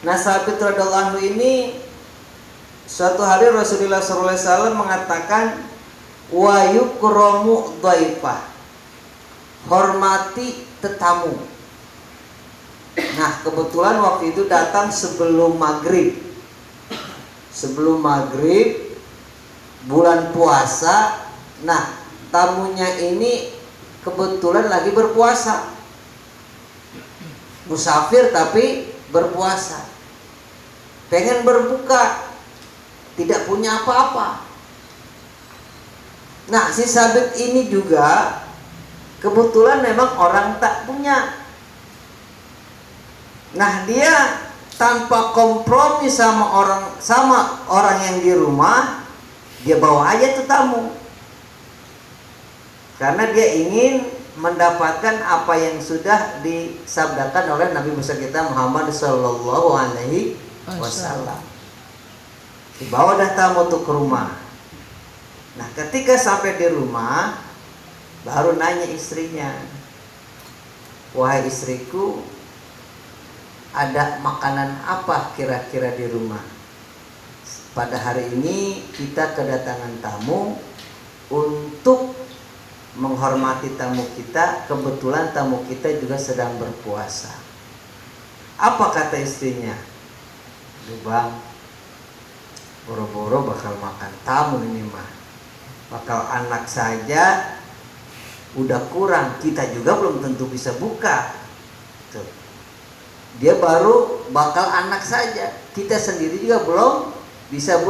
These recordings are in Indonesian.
Nah, Sabit radhiyallahu anhu ini suatu hari Rasulullah SAW mengatakan, wa yukramu dhaifah, hormati tetamu. Nah, kebetulan waktu itu datang sebelum maghrib. Sebelum maghrib, bulan puasa. Nah, tamunya ini kebetulan lagi berpuasa, musafir tapi berpuasa, pengen berbuka, tidak punya apa-apa. Nah, si Sabit ini juga kebetulan memang orang tak punya. Nah, dia tanpa kompromi sama orang yang di rumah, dia bawa aja tuh tamu. Karena dia ingin mendapatkan apa yang sudah disabdakan oleh Nabi besar kita Muhammad Sallallahu Alaihi Wasallam. Dibawa dah tamu tuh ke rumah. Nah, ketika sampai di rumah, baru nanya istrinya, wahai istriku, ada makanan apa kira-kira di rumah? Pada hari ini kita kedatangan tamu. Untuk menghormati tamu kita, kebetulan tamu kita juga sedang berpuasa. Apa kata istrinya? Duh bang, boro-boro bakal makan tamu ini mah, bakal anak saja udah kurang, kita juga belum tentu bisa buka. Tuh. Dia baru bakal anak saja, kita sendiri juga belum bisa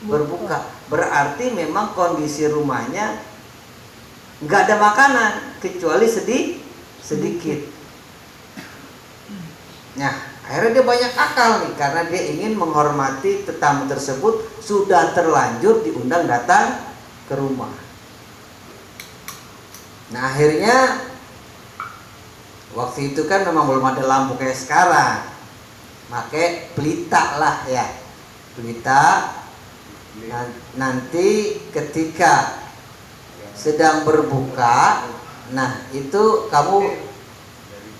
berbuka. Berarti memang kondisi rumahnya nggak ada makanan kecuali sedikit. Nah, akhirnya dia banyak akal nih, karena dia ingin menghormati tetamu tersebut, sudah terlanjur diundang datang ke rumah. Nah, akhirnya waktu itu kan memang belum ada lampu kayak sekarang, pakai pelita lah ya, pelita. Nanti ketika sedang berbuka, nah itu kamu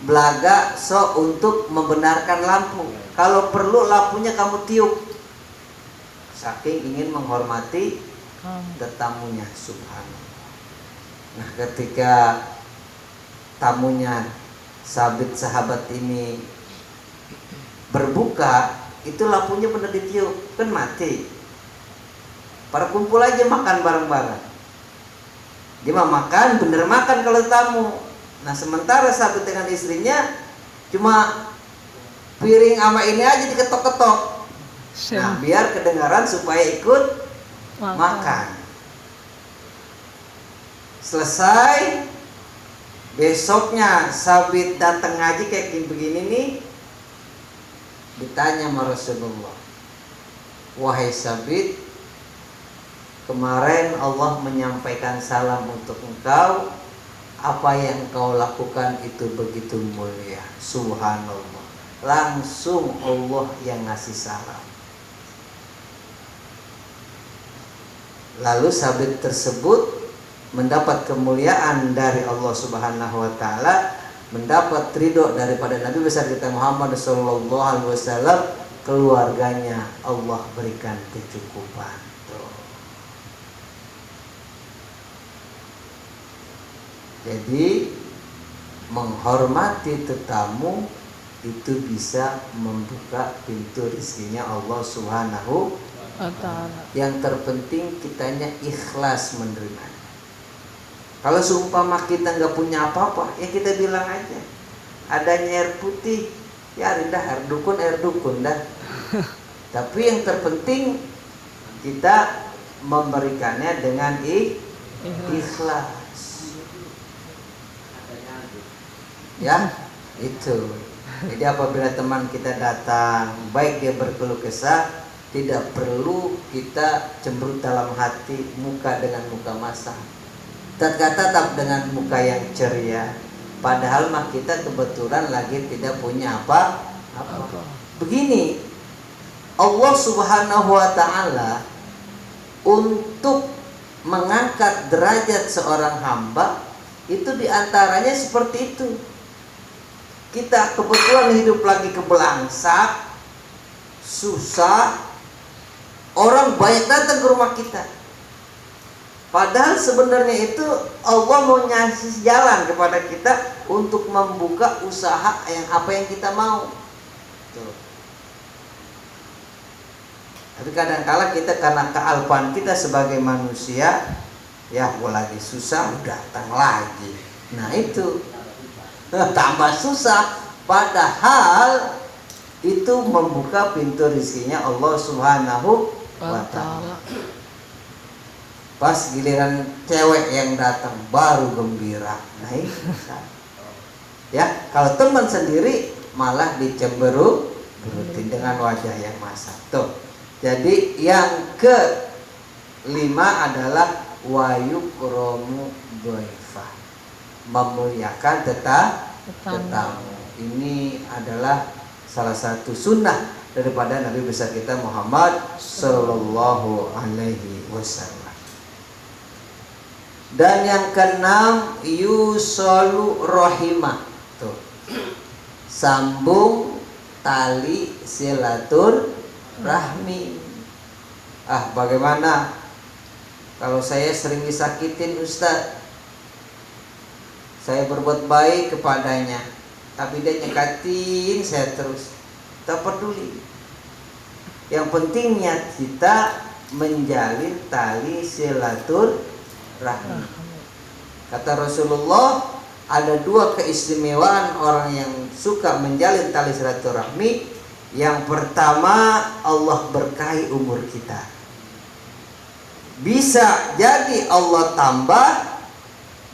belaga untuk membenarkan lampu. Kalau perlu lampunya kamu tiup, saking ingin menghormati tetamunya. Subhanallah. Nah, ketika tamunya Sabit sahabat ini berbuka, itu lampunya benar ditiup, kan mati. Para kumpul aja makan bareng-bareng. Dia mah makan, bener makan kalau tamu. Nah, sementara Sabit dengan istrinya cuma piring sama ini aja diketok-ketok. Nah, biar kedengaran supaya ikut makan. Selesai, besoknya Sabit datang ngaji kayak begini nih. Ditanya sama Rasulullah, wahai Sabit, kemarin Allah menyampaikan salam untuk engkau. Apa yang engkau lakukan itu begitu mulia. Subhanallah. Langsung Allah yang ngasih salam. Lalu Sabit tersebut mendapat kemuliaan dari Allah Subhanahu wa taala, mendapat ridho daripada Nabi besar kita Muhammad sallallahu alaihi wasallam, keluarganya Allah berikan kecukupan. Jadi menghormati tetamu itu bisa membuka pintu rezekinya Allah Subhanahu wa taala. Yang terpenting kitanya ikhlas menerima. Kalau seumpama kita nggak punya apa-apa, ya kita bilang aja, adanya air putih, ya dah air dukun dah. Tapi yang terpenting kita memberikannya dengan ikhlas. Ya, itu. Jadi apabila teman kita datang, baik dia berkeluh kesah, tidak perlu kita cemberut dalam hati, muka dengan muka masam. Tetap dengan muka yang ceria. Padahal mah kita kebetulan lagi tidak punya apa-apa. Begini, Allah Subhanahu wa taala untuk mengangkat derajat seorang hamba itu diantaranya seperti itu. Kita kebetulan hidup lagi ke belangsak, susah, orang banyak datang ke rumah kita. Padahal sebenarnya itu Allah mau ngasih jalan kepada kita untuk membuka usaha yang apa yang kita mau. Tuh. Tapi kadang-kala kita karena kealpaan kita sebagai manusia, ya lagi susah datang lagi. Nah itu tambah susah. Padahal itu membuka pintu rezekinya Allah Subhanahu wa Ta'ala. Pas giliran cewek yang datang baru gembira. Nah ini ya, kalau teman sendiri malah dicemberutin dengan wajah yang masam. Tuh. Jadi yang kelima adalah wayukromu dhaifah, memuliakan tetamu. Ini adalah salah satu sunnah daripada Nabi besar kita Muhammad Sallallahu Alaihi Wasallam. Dan yang keenam, yusalu rahimah. Tuh. Sambung tali silaturahmi. Bagaimana kalau saya sering disakitin Ustaz? Saya berbuat baik kepadanya, tapi dia nyekatin saya terus. Tak peduli. Yang penting niat kita menjalin tali silaturahmi. Kata Rasulullah, ada dua keistimewaan orang yang suka menjalin tali silaturahmi. Yang pertama, Allah berkahi umur kita. Bisa jadi Allah tambah,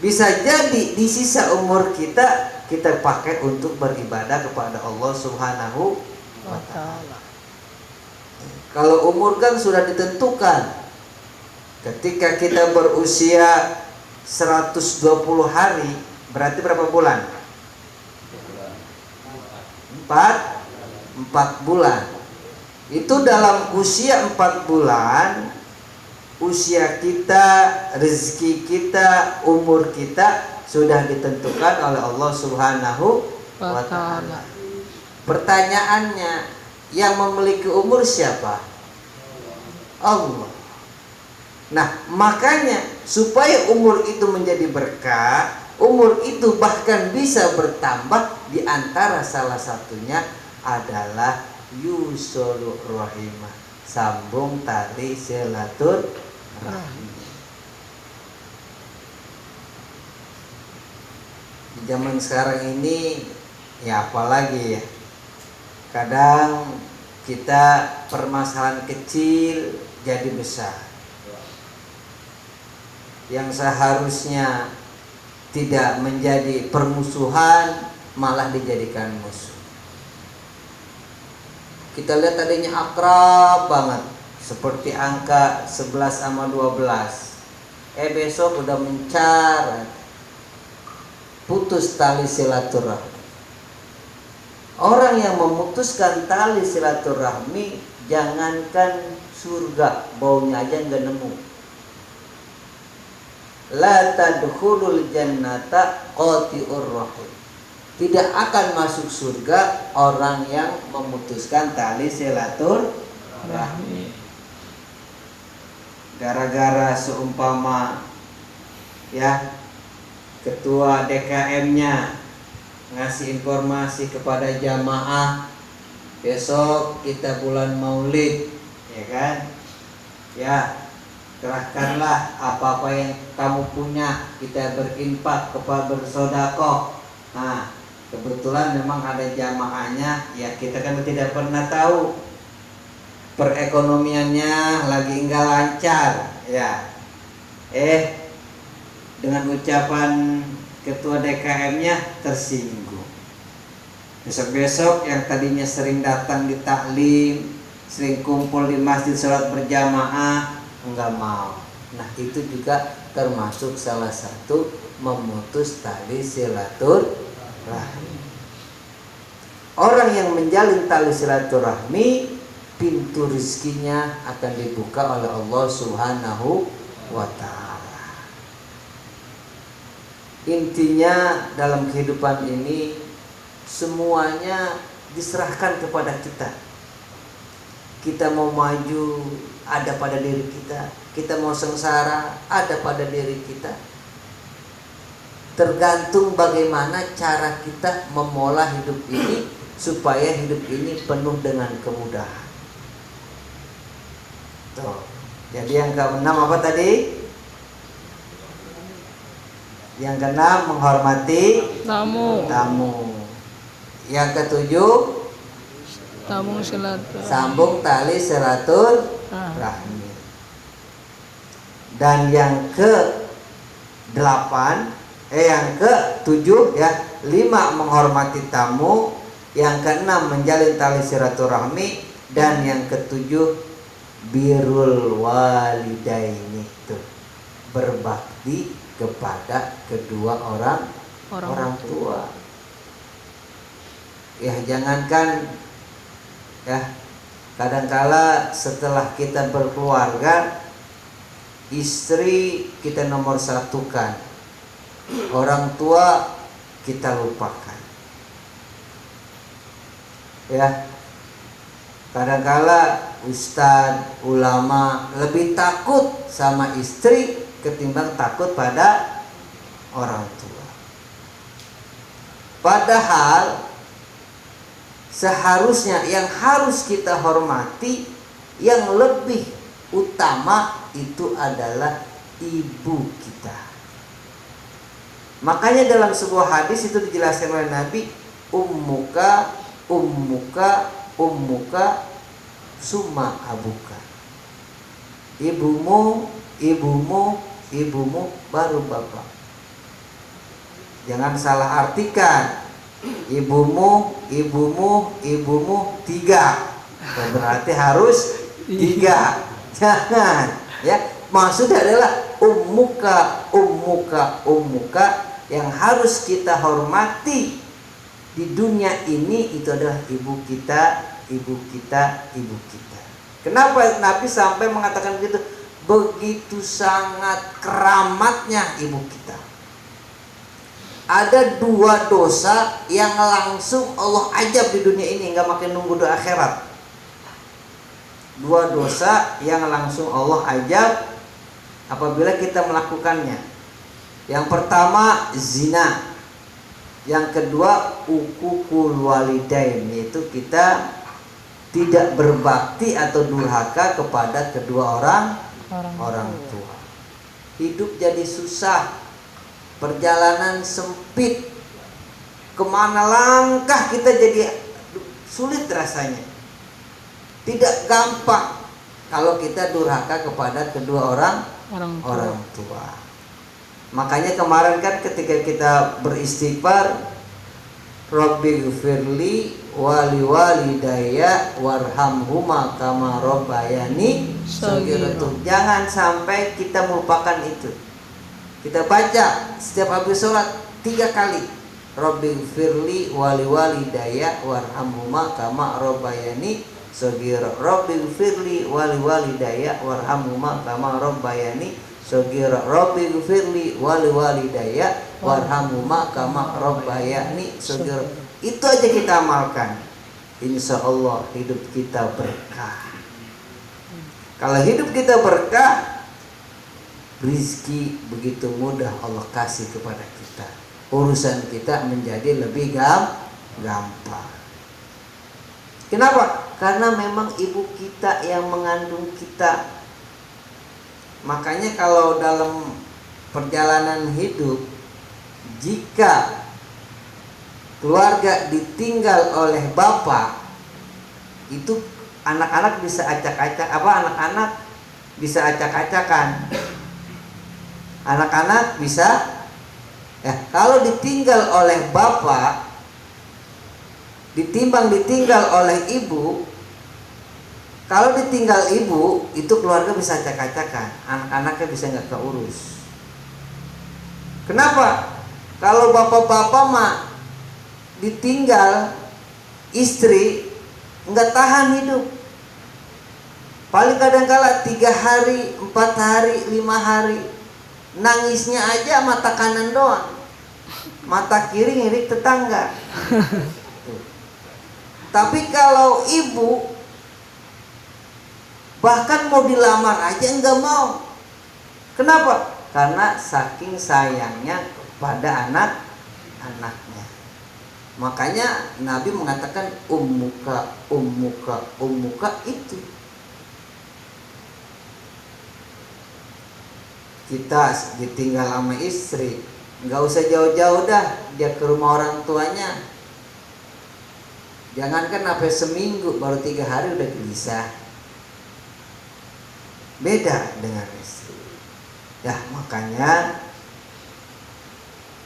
bisa jadi di sisa umur kita pakai untuk beribadah kepada Allah Subhanahu wa Ta'ala. Kalau umur kan sudah ditentukan. Ketika kita berusia 120 hari, berarti berapa bulan? 4 bulan. Itu dalam usia 4 bulan, usia kita, rezeki kita, umur kita sudah ditentukan oleh Allah Subhanahu wa Ta'ala. Pertanyaannya, yang memiliki umur siapa? Allah. Nah, makanya supaya umur itu menjadi berkah, umur itu bahkan bisa bertambah, di antara salah satunya adalah yusolur rahimah, sambung tali silaturahmi. Di zaman sekarang ini, ya apalagi ya, kadang kita permasalahan kecil jadi besar. Yang seharusnya tidak menjadi permusuhan malah dijadikan musuh. Kita lihat tadinya akrab banget, seperti angka 11 sama 12. Besok udah mencar, putus tali silaturahmi. Orang yang memutuskan tali silaturahmi, jangankan surga, baunya aja nggak nemu. La tadkhulul jannata qati'ur rahim. Tidak akan masuk surga orang yang memutuskan tali silaturahmi. Gara-gara seumpama ya ketua DKM-nya ngasih informasi kepada jamaah, besok kita bulan Maulid, ya kan? Ya, kerahkanlah apa-apa yang kamu punya, kita berinfak, kepada bersedekah. Nah, kebetulan memang ada jamaahnya, ya kita kan tidak pernah tahu perekonomiannya lagi enggak lancar, ya. Dengan ucapan ketua DKM-nya tersinggung. Besok-besok yang tadinya sering datang di taklim, sering kumpul di masjid sholat berjamaah, enggak mau. Nah, itu juga termasuk salah satu memutus tali silaturahmi. Orang yang menjalin tali silaturahmi, pintu rezekinya akan dibuka oleh Allah Subhanahu wa Ta'ala. Intinya dalam kehidupan ini semuanya diserahkan kepada kita. Kita mau maju ada pada diri kita. Kita mau sengsara ada pada diri kita. Tergantung bagaimana cara kita memola hidup ini supaya hidup ini penuh dengan kemudahan. Tuh. Jadi yang keenam apa tadi? Yang keenam menghormati tamu. Yang ketujuh sambung tali silaturahmi. Dan yang yang ketujuh ya, 5 menghormati tamu, yang keenam menjalin tali silaturahmi, dan yang ketujuh birrul walidaini, itu berbakti kepada kedua orang tua. Ya jangankan ya, kadangkala setelah kita berkeluarga, istri kita nomor satukan, orang tua kita lupakan. Ya, kadangkala ustadz, ulama lebih takut sama istri ketimbang takut pada orang tua. Padahal seharusnya yang harus kita hormati, yang lebih utama itu adalah ibu kita. Makanya dalam sebuah hadis itu dijelaskan oleh Nabi, ummuka summa abuka. Ibumu baru bapak. Jangan salah artikan. Ibumu 3. Berarti harus 3. Jangan ya. Maksudnya adalah ummuka yang harus kita hormati di dunia ini itu adalah ibu kita. Kenapa Nabi sampai mengatakan begitu? Begitu sangat keramatnya ibu kita. Ada 2 dosa yang langsung Allah ajab di dunia ini, nggak makin nunggu di akhirat. 2 dosa yang langsung Allah ajab apabila kita melakukannya. Yang pertama zina, yang kedua uququl walidain, yaitu kita tidak berbakti atau durhaka kepada kedua orang tua. Hidup jadi susah, perjalanan sempit, kemana langkah kita jadi sulit rasanya. Tidak gampang kalau kita durhaka kepada kedua orang tua. Makanya kemarin kan ketika kita beristighfar, Rabbighfirli wali walidayya warhamhuma kama rabbayani shaghira. Jangan sampai kita melupakan itu. Kita baca setiap habis sholat 3 kali, Rabbighfirli wali walidayya warhamhuma kama rabbayani shaghira. Rabbighfirli wali walidayya warhamhuma kama rabbayani shaghira. Rabbighfirli wali walidayya warhamhuma kama rabbayani shaghira. Itu aja kita amalkan, insya Allah hidup kita berkah. Kalau hidup kita berkah, rizki begitu mudah Allah kasih kepada kita. Urusan kita menjadi lebih gampang. Kenapa? Karena memang ibu kita yang mengandung kita. Makanya kalau dalam perjalanan hidup, jika keluarga ditinggal oleh bapak, itu anak-anak bisa anak-anak bisa acak-acakan. Anak-anak bisa kalau ditinggal oleh bapak, ditimbang ditinggal oleh ibu. Kalau ditinggal ibu, itu keluarga bisa acak-acakan, anak-anaknya bisa nggak keurus. Kenapa? Kalau bapak-bapak mah ditinggal istri, nggak tahan hidup. Paling kadang-kala 3 hari, 4 hari, 5 hari, nangisnya aja mata kanan doang, mata kiri ngirik tetangga. Tapi kalau ibu Bahkan mau dilamar aja enggak mau. Kenapa? Karena saking sayangnya pada anak-anaknya. Makanya Nabi mengatakan ummuka, ummuka, ummuka itu. Kita ditinggal sama istri, nggak usah jauh-jauh dah, dia ke rumah orang tuanya. Jangankan sampai seminggu, baru 3 hari udah gelisah. Beda dengan istri. Ya makanya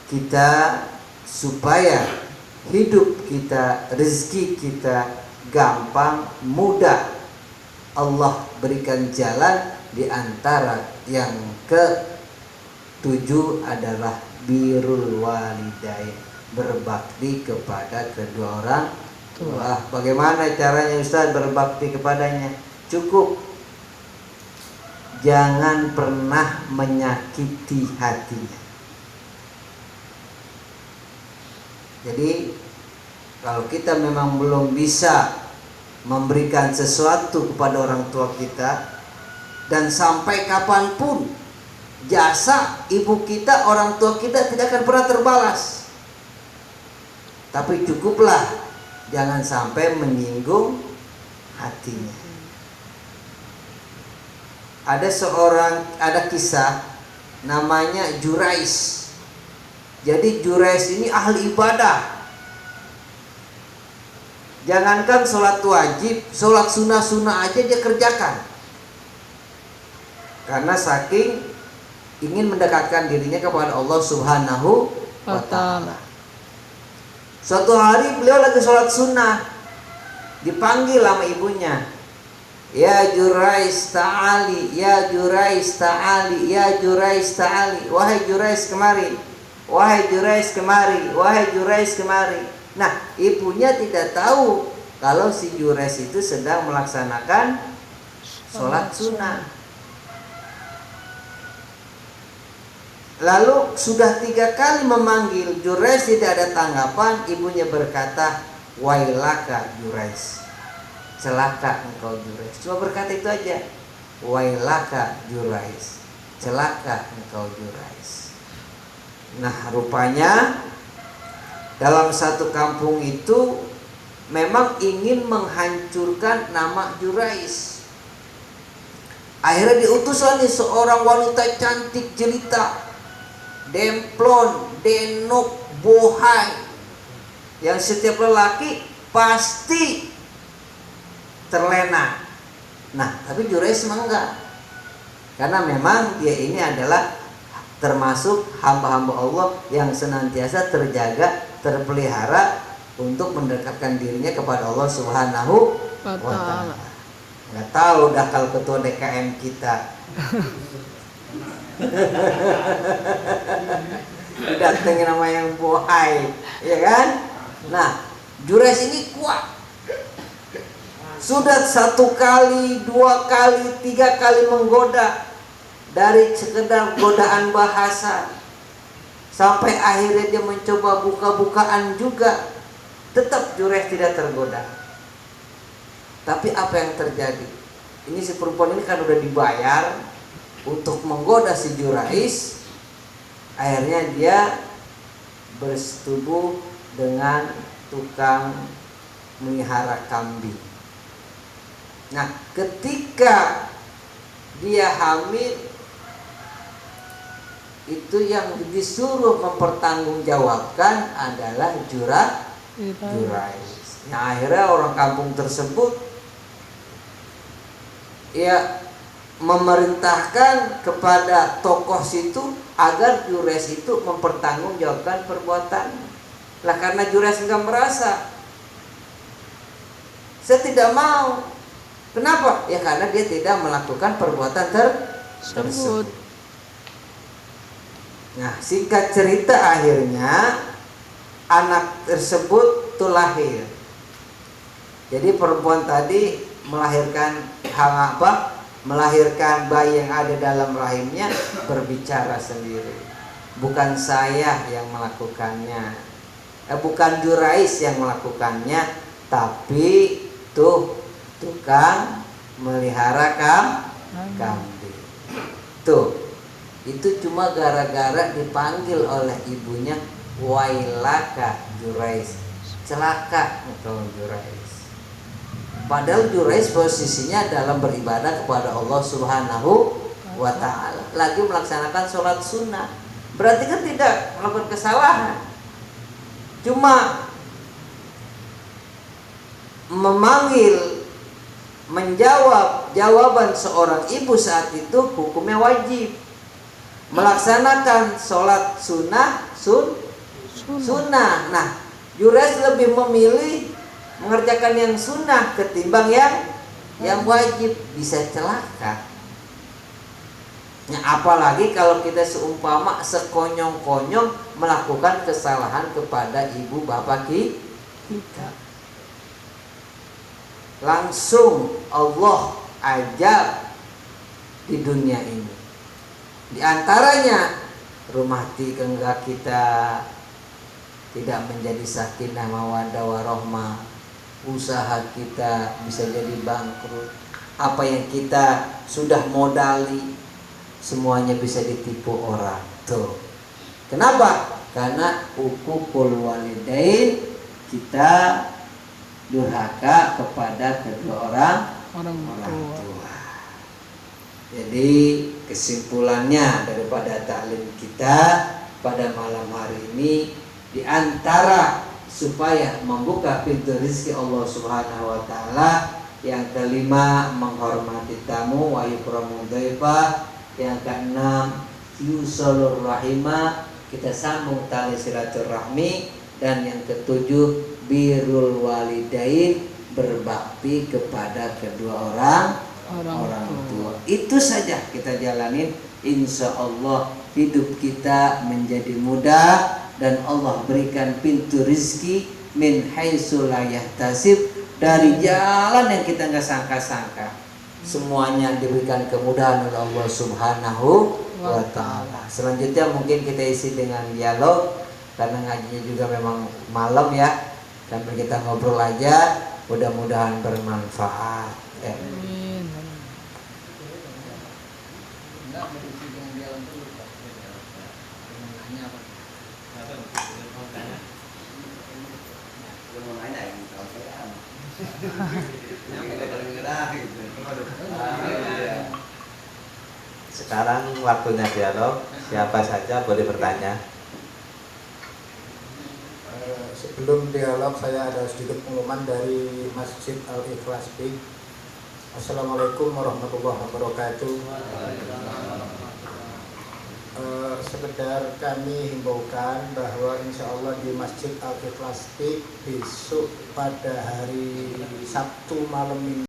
kita supaya hidup kita, rezeki kita gampang, mudah, Allah berikan jalan. Di antara yang ke-7 adalah birrul walidain, berbakti kepada kedua orang tua. Bagaimana caranya Ustaz berbakti kepadanya? Cukup jangan pernah menyakiti hatinya. Jadi kalau kita memang belum bisa memberikan sesuatu kepada orang tua kita, dan sampai kapanpun jasa ibu kita, orang tua kita tidak akan pernah terbalas. Tapi cukuplah jangan sampai menyinggung hatinya. Ada kisah namanya Jurais. Jadi Jurais ini ahli ibadah. Jangankan sholat wajib, sholat sunnah-sunnah aja dia kerjakan. Karena saking ingin mendekatkan dirinya kepada Allah Subhanahu wa ta'ala. Suatu hari beliau lagi sholat sunnah, dipanggil sama ibunya, ya Jurais ta'ali, ya Jurais ta'ali, ya Jurais ta'ali. Wahai Jurais kemari, wahai Jurais kemari, wahai Jurais kemari. Nah ibunya tidak tahu kalau si Jurais itu sedang melaksanakan sholat sunnah. Lalu sudah 3 kali memanggil, Jurais tidak ada tanggapan. Ibunya berkata, wailaka Jurais, celaka engkau Jurais. Cuma berkata itu aja, wailaka Jurais, celaka engkau Jurais. Nah rupanya dalam satu kampung itu memang ingin menghancurkan nama Jurais. Akhirnya diutuslah nih seorang wanita cantik jelita, demplon, denuk, bohai, yang setiap lelaki pasti terlena. Nah tapi Jurais memang enggak, karena memang dia ini adalah termasuk hamba-hamba Allah yang senantiasa terjaga, terpelihara untuk mendekatkan dirinya kepada Allah Subhanahu wa ta'ala. Nggak tahu dah kalau ketua DKM kita datengin nama yang bohai, ya kan? Nah, Jurais ini kuat. Sudah 1 kali, 2 kali, 3 kali menggoda, dari sekedar godaan bahasa sampai akhirnya dia mencoba buka-bukaan juga, tetap Jurais tidak tergoda. Tapi apa yang terjadi? Ini si perempuan ini kan udah dibayar untuk menggoda si Jurais. Akhirnya dia bersetubuh dengan tukang melihara kambing. Nah ketika dia hamil, itu yang disuruh mempertanggungjawabkan adalah Jurais. Nah akhirnya orang kampung tersebut ya memerintahkan kepada tokoh situ agar Jurais itu mempertanggungjawabkan perbuatannya. Lah karena Jurais enggak merasa, saya tidak mau. Kenapa? Ya karena dia tidak melakukan perbuatan tersebut. Nah singkat cerita akhirnya anak tersebut tuh lahir. Jadi perempuan tadi melahirkan melahirkan bayi yang ada dalam rahimnya, berbicara sendiri. Bukan saya yang melakukannya, bukan Jurais yang melakukannya, tapi tuh tukang melihara kambing. Tuh, itu cuma gara-gara dipanggil oleh ibunya, wailaka Jurais, celaka engkau Jurais. Padahal Jurais posisinya dalam beribadah kepada Allah Subhanahu wa ta'ala, lagi melaksanakan sholat sunnah. Berarti kan tidak melakukan kesalahan, cuma memanggil, menjawab jawaban seorang ibu saat itu hukumnya wajib. Melaksanakan sholat sunnah sunnah. Nah, Jurais lebih memilih mengerjakan yang sunnah ketimbang yang wajib, bisa celaka. Nah, apalagi kalau kita seumpama sekonyong-konyong melakukan kesalahan kepada ibu bapak kita, langsung Allah ajar di dunia ini. Di antaranya rumah tangga kita tidak menjadi sakinah mawaddah warahmah, usaha kita bisa jadi bangkrut, apa yang kita sudah modali semuanya bisa ditipu orang. Tuh. Kenapa? Karena uququl walidain, kita durhaka kepada kedua orang tua. Jadi kesimpulannya daripada taklim kita pada malam hari ini, di antara supaya membuka pintu rezeki Allah Subhanahu wa taala, yang kelima menghormati tamu wa yukramu dhaifah, yang keenam yusalur rahimah, kita sambung tali silaturahmi, dan yang ketujuh birrul walidain, berbakti kepada kedua orang tua. Itu saja kita jalanin, insya Allah hidup kita menjadi mudah dan Allah berikan pintu rezeki min haitsu la yahtasib, dari jalan yang kita nggak sangka-sangka. Semuanya diberikan kemudahan oleh Allah Subhanahu wa ta'ala. Selanjutnya mungkin kita isi dengan dialog, karena ngajinya juga memang malam ya, dan kita ngobrol aja, mudah-mudahan bermanfaat. Sekarang waktunya dialog, siapa saja boleh bertanya. Sebelum dialog, saya ada sedikit pengumuman dari Masjid Al-Ikhlas B. Assalamualaikum warahmatullahi wabarakatuh. Sekedar kami himbaukan bahwa insya Allah di Masjid Al-Ikhlas B besok pada hari Sabtu malam